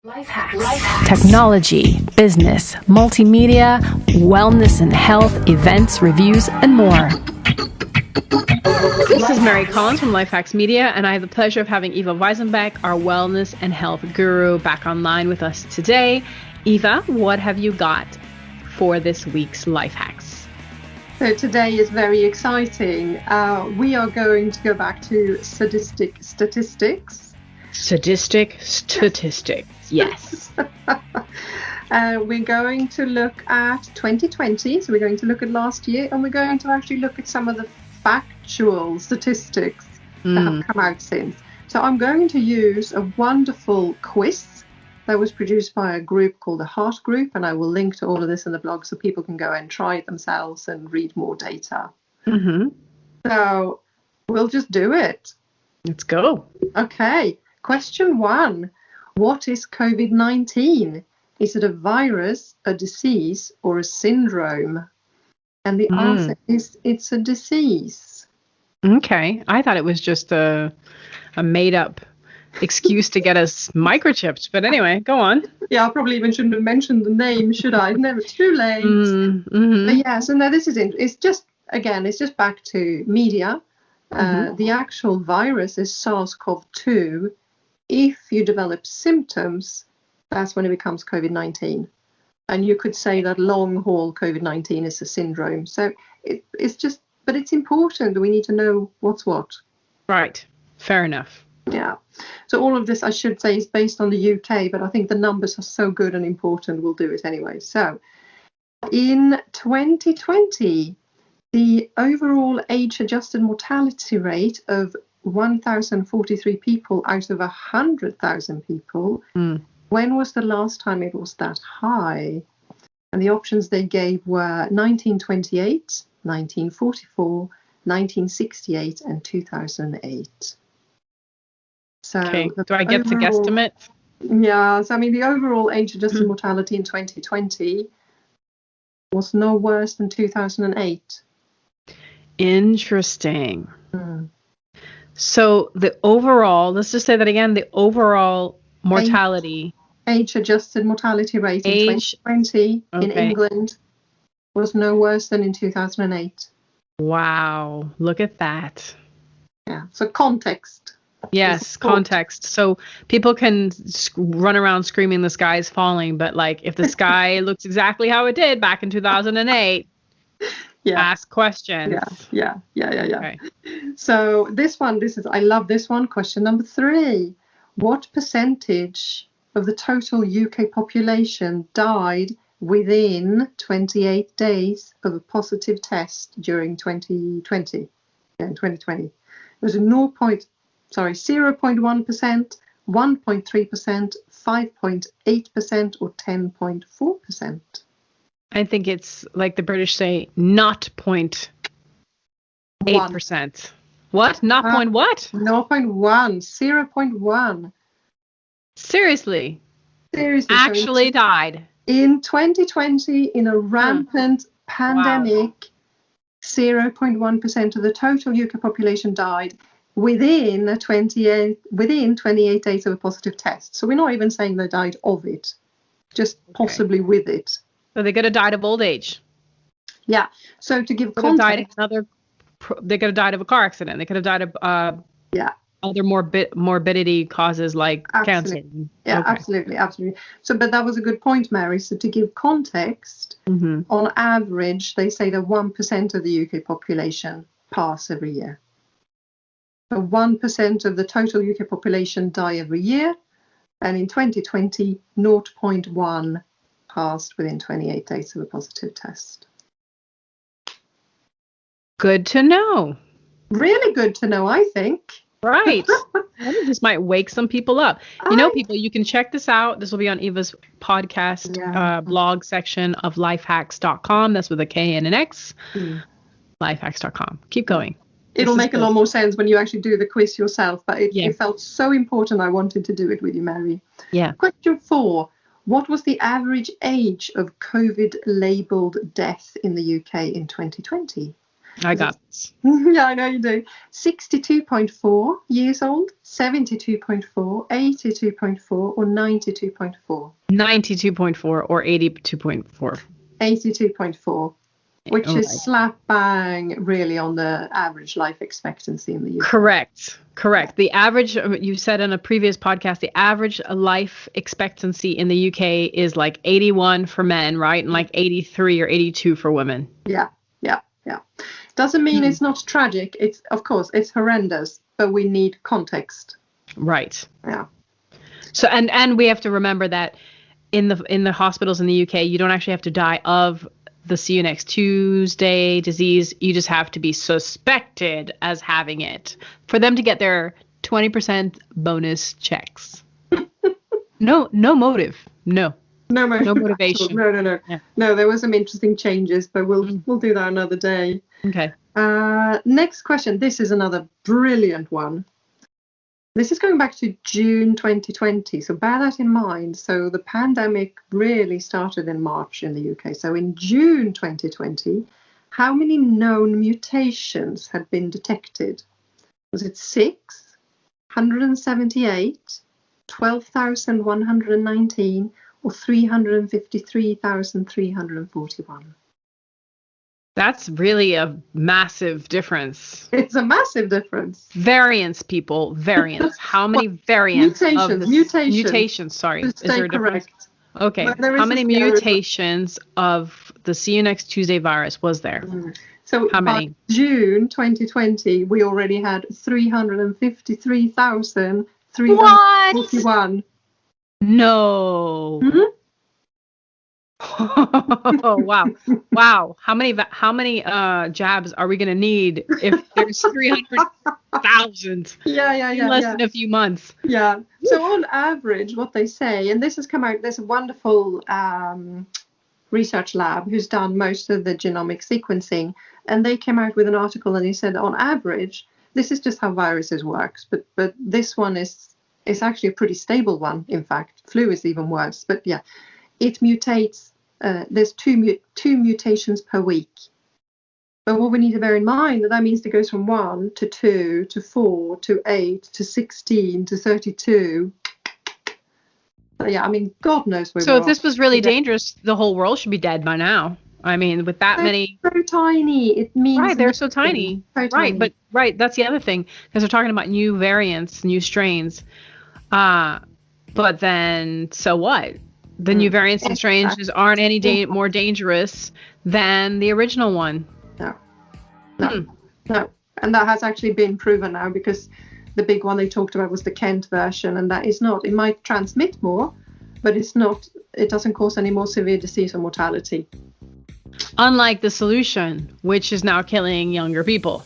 Life hacks. Technology, business, multimedia, wellness and health, events, reviews, and more. This is Mary Collins from Life Hacks Media, and I have the pleasure of having Eva Weisenbeck, our wellness and health guru, back online with us today. Eva, what have you got for this week's Life Hacks? So today is very exciting. We are going to go back to sadistic statistics. Sadistic statistics, yes. We're going to look at 2020, so we're going to look at last year, and we're going to actually look at some of the factual statistics that have come out since. So I'm going to use a wonderful quiz that was produced by a group called the Heart Group, and I will link to all of this in the blog so people can go and try it themselves and read more data. So we'll just do it. Let's go. Okay. Question 1. What is COVID-19? Is it a virus, a disease, or a syndrome? And the answer is it's a disease. Okay. I thought it was just a made-up excuse to get us microchipped. But anyway, go on. Yeah, I probably even shouldn't have mentioned the name, should I? Never too late. But yeah, so now this is it. It's just back to media. The actual virus is SARS-CoV-2. If you develop symptoms, that's when it becomes COVID-19. And you could say that long-haul COVID-19 is a syndrome. So but it's important. We need to know what's what. Right. Fair enough. Yeah. So all of this, I should say, is based on the UK, but I think the numbers are so good and important, we'll do it anyway. So in 2020, the overall age-adjusted mortality rate of 1,043 people out of 100,000 people. When was the last time it was that high? And the options they gave were 1928, 1944, 1968, and 2008. So okay. Do I get the guesstimate? Yeah. So I mean, the overall age-adjusted mortality in 2020 was no worse than 2008. Interesting. So the overall, let's just say that again, the overall mortality. Age-adjusted mortality rate in 2020 in England was no worse than in 2008. Wow. Look at that. Yeah. So context. Yes, context. So people can run around screaming the sky is falling, but like if the sky looks exactly how it did back in 2008, ask questions. Yeah. Okay. So I love this one. Question number 3. What percentage of the total UK population died within 28 days of a positive test during 2020? Yeah, in 2020. It was 0.1%, 1.3%, 5.8%, or 10.4%. I think it's like the British say, not 0.8%. What? Not point what? 0.1. Seriously. Actually so died. In 2020, in a rampant pandemic, 0.1% of the total UK population died within 28 days of a positive test. So we're not even saying they died of it, just possibly with it. So they could have died of old age. Yeah. So to give context, they could have died of a car accident. They could have died of other morbidity causes like cancer. Yeah, absolutely. So, but that was a good point, Mary. So to give context, on average, they say that 1% of the UK population pass every year. So 1% of the total UK population die every year, and in 2020, 0.1 passed within 28 days of a positive test. Good to know. Really good to know, I think. Right. I think this might wake some people up. People, you can check this out. This will be on Eva's podcast blog section of lifehacks.com. That's with a K and an X. Lifehacks.com. Keep going. It'll make a lot more sense when you actually do the quiz yourself, but it felt so important I wanted to do it with you, Mary. Yeah. Question 4. What was the average age of COVID-labelled death in the UK in 2020? I got this. Yeah, I know you do. 62.4 years old, 72.4, 82.4, or 92.4. 92.4 or 82.4. 82.4, which All is right. slap bang really on the average life expectancy in the UK. Correct. The average, you said in a previous podcast, the average life expectancy in the UK is like 81 for men, right? And like 83 or 82 for women. Yeah. Doesn't mean it's not tragic. It's, of course, it's horrendous, but we need context. Right. Yeah. So and we have to remember that in the hospitals in the UK, you don't actually have to die of the see you next Tuesday disease. You just have to be suspected as having it for them to get their 20% bonus checks. No motive. No motivation. No. Yeah. No, there were some interesting changes, but we'll do that another day. Okay. Next question. This is another brilliant one. This is going back to June 2020, so bear that in mind. So the pandemic really started in March in the UK. So in June 2020, how many known mutations had been detected? Was it 6, 178, 12,119, or 353,341? That's really a massive difference. It's a massive difference. Variance, people. Variance. How many variants? Mutations. Sorry. Is there a difference? Correct. Okay. How many mutations of the see you next Tuesday virus was there? So how many? By June 2020, we already had 353,341. No. Mm-hmm. Oh wow! How many jabs are we gonna need if there's 300,000? Yeah. In less than a few months. Yeah. So on average, what they say, and this has come out. There's a wonderful research lab who's done most of the genomic sequencing, and they came out with an article and they said on average, this is just how viruses works, but this one is actually a pretty stable one. In fact, flu is even worse. But yeah. It mutates, there's two mutations per week. But what we need to bear in mind, that means it goes from 1 to 2 to 4 to 8 to 16 to 32. So yeah, I mean, God knows where. So if this was really dangerous, the whole world should be dead by now. I mean, with that many. So tiny. It means. Right, they're so tiny. So tiny. Right, that's the other thing. Because they're talking about new variants, new strains. But then, so what? The new variants and strains aren't any more dangerous than the original one. No. And that has actually been proven now, because the big one they talked about was the Kent version, and that is not. It might transmit more, but it's not. It doesn't cause any more severe disease or mortality. Unlike the solution, which is now killing younger people.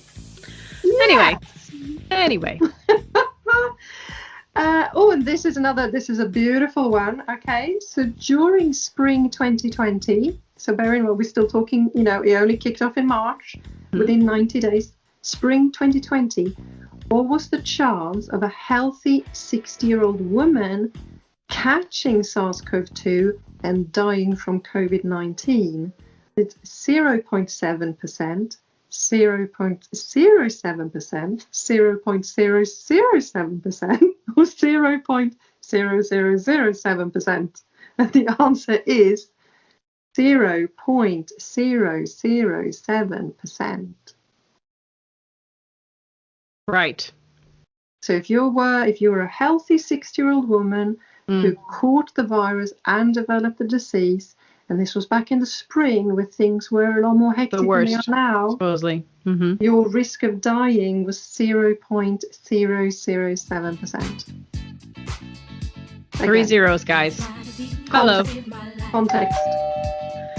Yeah. Anyway. And this is a beautiful one. Okay, so during spring 2020, so bear in mind we're still talking, it only kicked off in March, within 90 days, spring 2020, what was the chance of a healthy 60-year-old woman catching SARS-CoV-2 and dying from COVID-19? It's 0.7%. 0.07%, 0.007%, or 0.0007%. And the answer is 0.007%. Right. So if you were a healthy 60-year-old woman who caught the virus and developed the disease, and this was back in the spring where things were a lot more hectic than they are now. Supposedly. Mm-hmm. Your risk of dying was 0.007%. 3 zeros, guys. Hello. Context.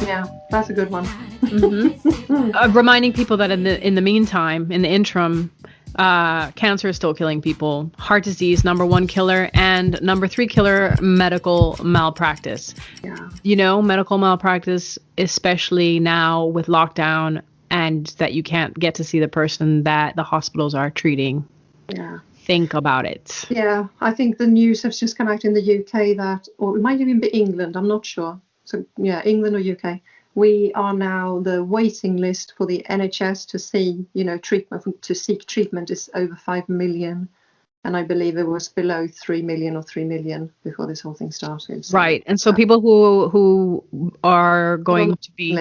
Yeah, that's a good one. Mm-hmm. Reminding people that in the meantime, in the interim, cancer is still killing people. Heart disease, number 1 killer, and number 3 killer, medical malpractice. Yeah. Medical malpractice, especially now with lockdown, and that you can't get to see the person that the hospitals are treating. Yeah. Think about it. Yeah, I think the news has just come out in the UK that, or it might even be England, I'm not sure. So yeah, England or UK, We are now, the waiting list for the NHS to see, treatment, to seek treatment is over 5 million. And I believe it was below 3 million or 3 million before this whole thing started. So, Right. And so people who are going to be,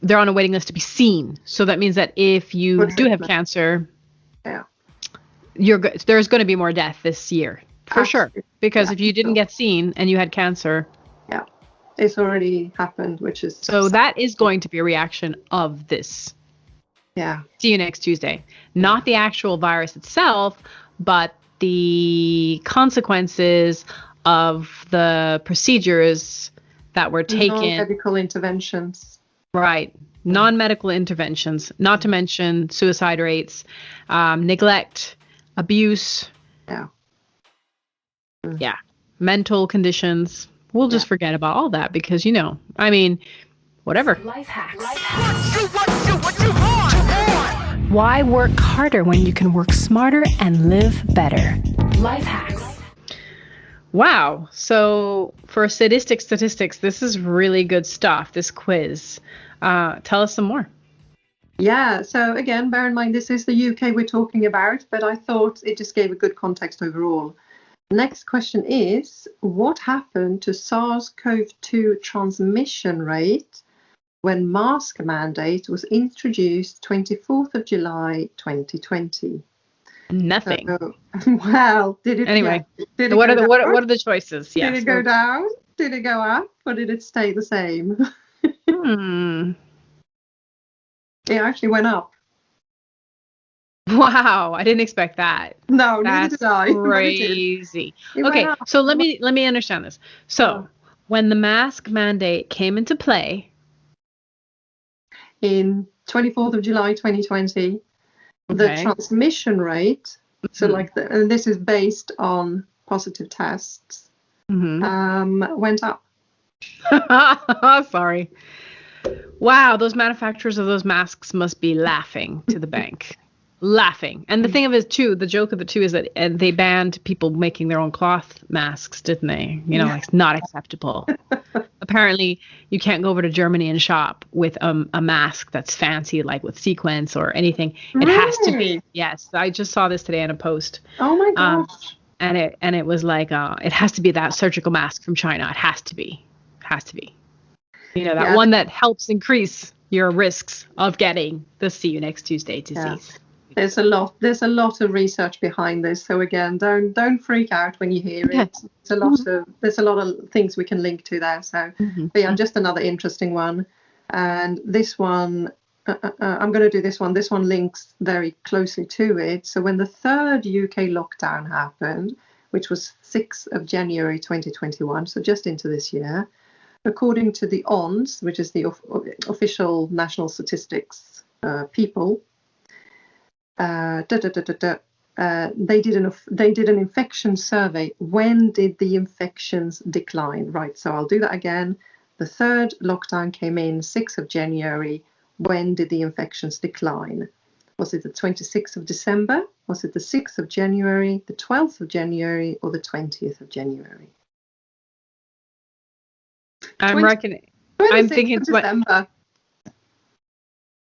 they're on a waiting list to be seen. So that means that if you do have cancer, there's going to be more death this year. For sure. Because if you didn't get seen and you had cancer. Yeah. It's already happened, which is. So that is going to be a reaction of this. Yeah. See you next Tuesday. Not the actual virus itself, but the consequences of the procedures that were taken. Non-medical interventions. Right. Non-medical interventions, not to mention suicide rates, neglect, abuse. Yeah. Yeah. Mental conditions. We'll just forget about all that because, whatever. Life hacks. What you want? Why work harder when you can work smarter and live better? Life hacks. Wow. So for Sadistic Statistics, this is really good stuff, this quiz. Tell us some more. Yeah. So again, bear in mind, this is the UK we're talking about, but I thought it just gave a good context overall. Next question is, what happened to SARS-CoV-2 transmission rate when mask mandate was introduced 24th of July 2020? Nothing. Well, did it? Anyway, did it what are the choices? Yes. Did it go down? Did it go up? Or did it stay the same? It actually went up. Wow, I didn't expect that. No, that's neither did I. Crazy. Okay, so let me understand this. So when the mask mandate came into play in 24th of July 2020, the transmission rate, so and this is based on positive tests, went up. Sorry. Wow, those manufacturers of those masks must be laughing to the bank. Laughing. And the thing of it too, the joke of it too is that they banned people making their own cloth masks, didn't they? It's not acceptable. Apparently, you can't go over to Germany and shop with a mask that's fancy, like with sequins or anything. It has to be. Yes, I just saw this today in a post. Oh my gosh. And it was like it has to be that surgical mask from China. It has to be. Has to be. That one that helps increase your risks of getting the see you next Tuesday disease. There's a lot of research behind this. So again, don't freak out when you hear it. There's a lot of things we can link to there. So but yeah, just another interesting one. And this one, I'm going to do this one. This one links very closely to it. So when the third UK lockdown happened, which was 6th of January 2021, so just into this year, according to the ONS, which is the official national statistics people, they did an infection survey. When did the infections decline? Right, so I'll do that again. The third lockdown came in 6th of January. When did the infections decline? Was it the 26th of December? Was it the 6th of January, the 12th of January, or the 20th of January? I'm reckoning. I'm thinking December.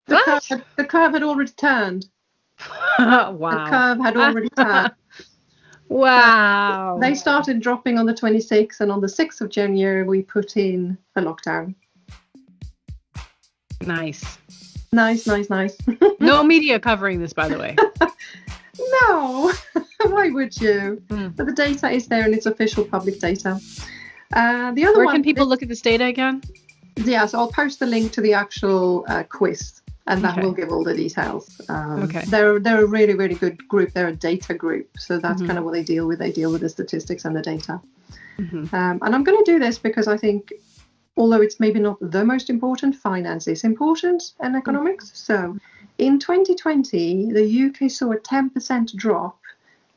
The curve had already turned. Wow. The curve had already turned. Wow. They started dropping on the 26th, and on the 6th of January, we put in a lockdown. Nice. No media covering this, by the way. No. Why would you? But the data is there, and it's official public data. The other Where can people look at this data again? Yeah, so I'll post the link to the actual quiz, and that will give all the details. They're a really, really good group. They're a data group, so that's kind of what they deal with. They deal with the statistics and the data. And I'm going to do this because I think, although it's maybe not the most important, finance is important and economics. So in 2020, the UK saw a 10% drop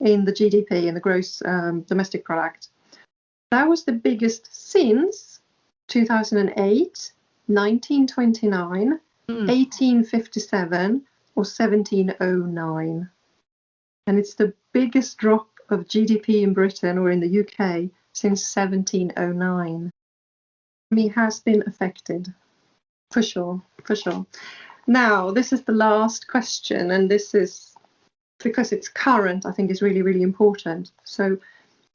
in the GDP, in the gross domestic product. That was the biggest since 2008, 1929, 1857, or 1709. And it's the biggest drop of GDP in Britain or in the UK since 1709. Economy has been affected. For sure, for sure. Now, this is the last question, and this is because it's current, I think is really, really important. So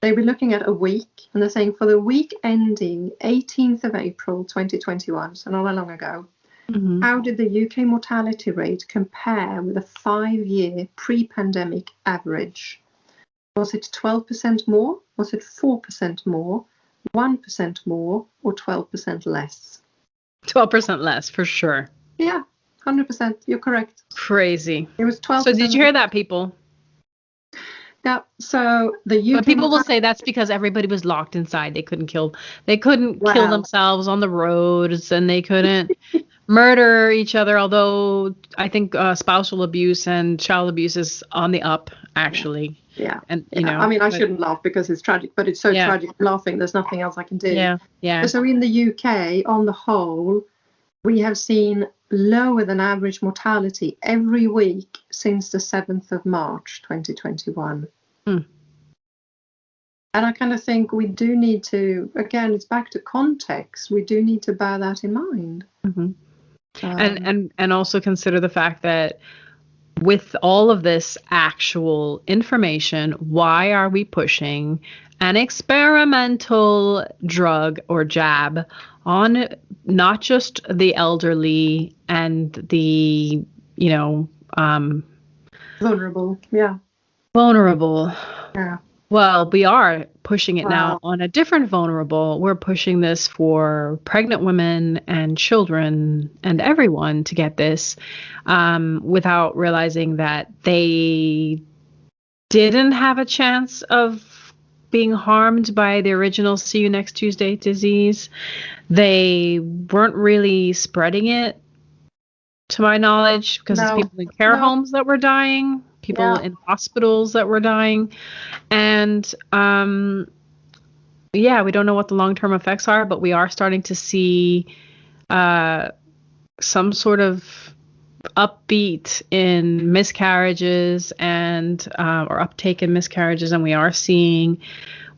they were looking at a week, and they're saying for the week ending 18th of April 2021, so not that long ago, how did the UK mortality rate compare with a 5-year pre-pandemic average? Was it 12% more? Was it 4% more? 1% more? Or 12% less? 12% less, for sure. Yeah, 100%. You're correct. Crazy. It was 12%. So did you hear that, people? Yeah. So the UK. But people will say that's because everybody was locked inside. They couldn't kill themselves on the roads, and they couldn't murder each other. Although I think spousal abuse and child abuse is on the up, actually. Yeah. And I mean, I shouldn't laugh because it's tragic, but it's so tragic. Laughing, there's nothing else I can do. Yeah. Yeah. So in the UK, on the whole, we have seen lower than average mortality every week since the 7th of March 2021. And I kind of think we do need to, again, it's back to context. We do need to bear that in mind. And also consider the fact that with all of this actual information, why are we pushing an experimental drug or jab on not just the elderly and the, vulnerable. Yeah. Well, we are pushing it now on a different vulnerable. We're pushing this for pregnant women and children and everyone to get this without realizing that they didn't have a chance of being harmed by the original See You Next Tuesday disease. They weren't really spreading it, to my knowledge, because it's people in care homes that were dying. People in hospitals that were dying. And we don't know what the long-term effects are, but we are starting to see some sort of upbeat in miscarriages and or uptake in miscarriages, and we are seeing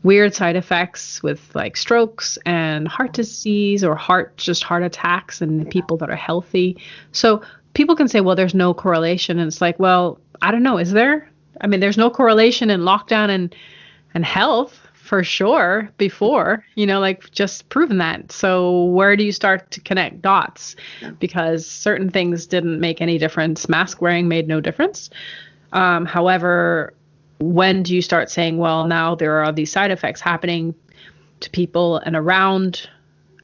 weird side effects with like strokes and heart disease or heart attacks in people that are healthy. So people can say, well, there's no correlation, and it's like, well, I don't know. Is there? I mean, there's no correlation in lockdown and health for sure before, just proven that. So where do you start to connect dots? Because certain things didn't make any difference. Mask wearing made no difference. However, when do you start saying, well, now there are these side effects happening to people and around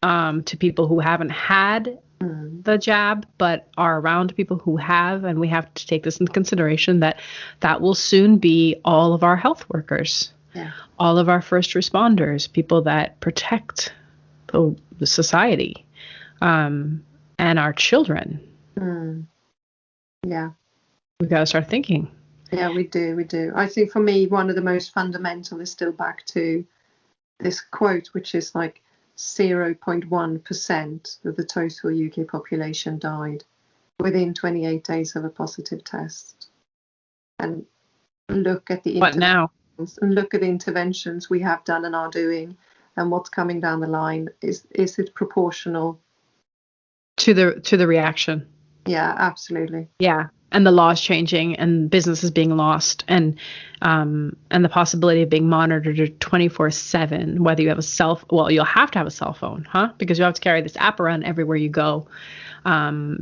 to people who haven't had the jab, but are around people who have, and we have to take this into consideration that will soon be all of our health workers, all of our first responders, people that protect the society, and our children. Yeah. We've got to start thinking. Yeah, we do. I think for me, one of the most fundamental is still back to this quote, which is like 0.1% of the total UK population died within 28 days of a positive test. And look at the interventions we have done and are doing, and what's coming down the line. Is it proportional to the reaction? Yeah, absolutely. Yeah. And the laws changing and businesses being lost and the possibility of being monitored 24/7, whether you have you'll have to have a cell phone, because you have to carry this app around everywhere you go.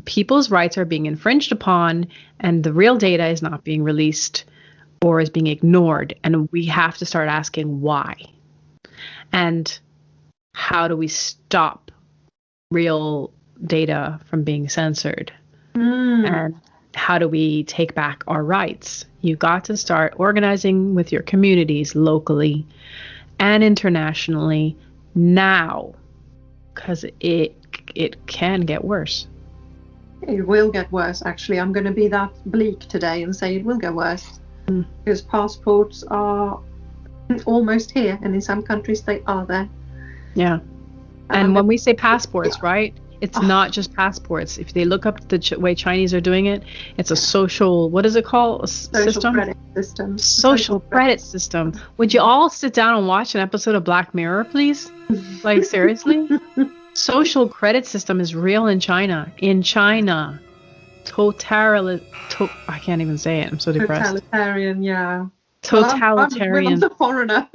People's rights are being infringed upon, and the real data is not being released or is being ignored. And we have to start asking why. And how do we stop real data from being censored? And how do we take back our rights? You got to start organizing with your communities locally and internationally now, because it can get worse. It will get worse, actually. I'm going to be that bleak today and say it will get worse, because passports are almost here, and in some countries they are there. Yeah. And when we say passports, right? It's not just passports. If they look up the way Chinese are doing it, it's a social, what is it called? Social credit system. Social credit system. Would you all sit down and watch an episode of Black Mirror, please? Like, seriously? social credit system is real in China. In China, I can't even say it. I'm so depressed. Totalitarian, yeah. Totalitarian. I'm the foreigner.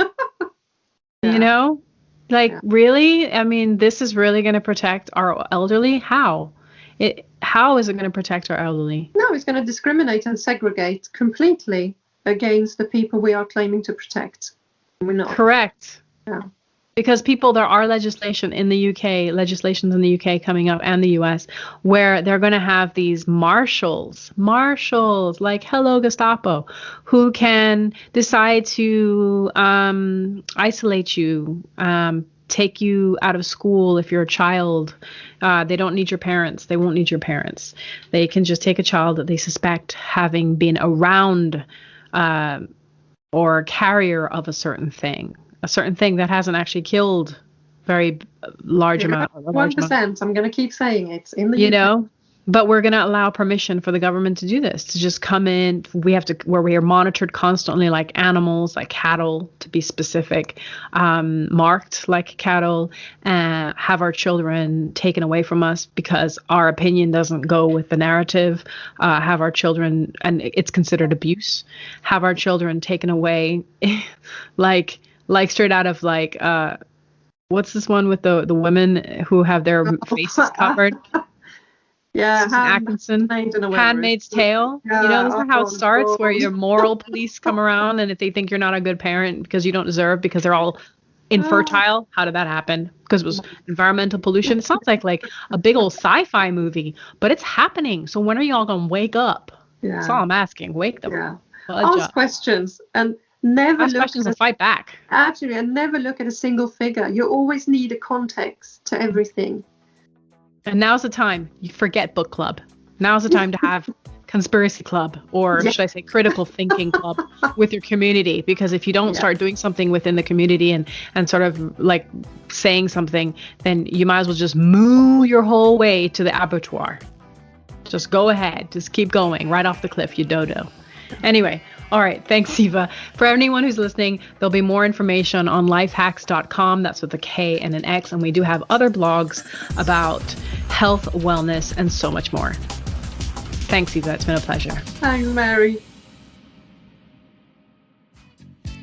You know, like really? I mean, this is really going to protect our elderly? How? How is it going to protect our elderly? No, it's going to discriminate and segregate completely against the people we are claiming to protect. We're not. Correct. Yeah. Because there are legislations in the UK coming up, and the US, where they're going to have these marshals, like hello Gestapo, who can decide to isolate you, take you out of school if you're a child. They don't need your parents. They won't need your parents. They can just take a child that they suspect having been around or carrier of a certain thing that hasn't actually killed very large amount. 1%. I'm going to keep saying it in the UK. But we're going to allow permission for the government to do this, to just come in. Where we are monitored constantly, like animals, like cattle, to be specific, marked like cattle, have our children taken away from us because our opinion doesn't go with the narrative, have our children, and it's considered abuse, have our children taken away, like straight out of what's this one with the women who have their faces covered? Yeah, Atkinson, Handmaid's Tale. Yeah, this is how it starts, where your moral police come around, and if they think you're not a good parent because you don't deserve, because they're all infertile. How did that happen? Because it was environmental pollution. It sounds like a big old sci-fi movie, but it's happening. So when are y'all gonna wake up? Yeah. That's all I'm asking. Wake them. Yeah. Ask questions and never ask questions and fight back. Actually, and never look at a single figure. You always need a context to everything. And now's the time. You forget book club. Now's the time to have conspiracy club, or should I say critical thinking club with your community. Because if you don't start doing something within the community and sort of like saying something, then you might as well just moo your whole way to the abattoir. Just go ahead. Just keep going right off the cliff, you dodo. Anyway, all right. Thanks, Eva. For anyone who's listening, there'll be more information on lifehacks.com. That's with a K and an X. And we do have other blogs about health, wellness, and so much more. Thanks, Eva. It's been a pleasure. Thanks, Mary.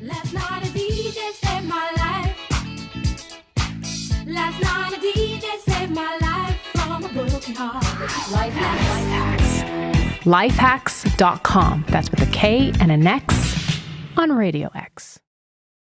Last night a DJ saved my life. Last night a DJ saved my life from a broken heart. Life hacks. Lifehacks.com. That's with a K and an X on Radio X.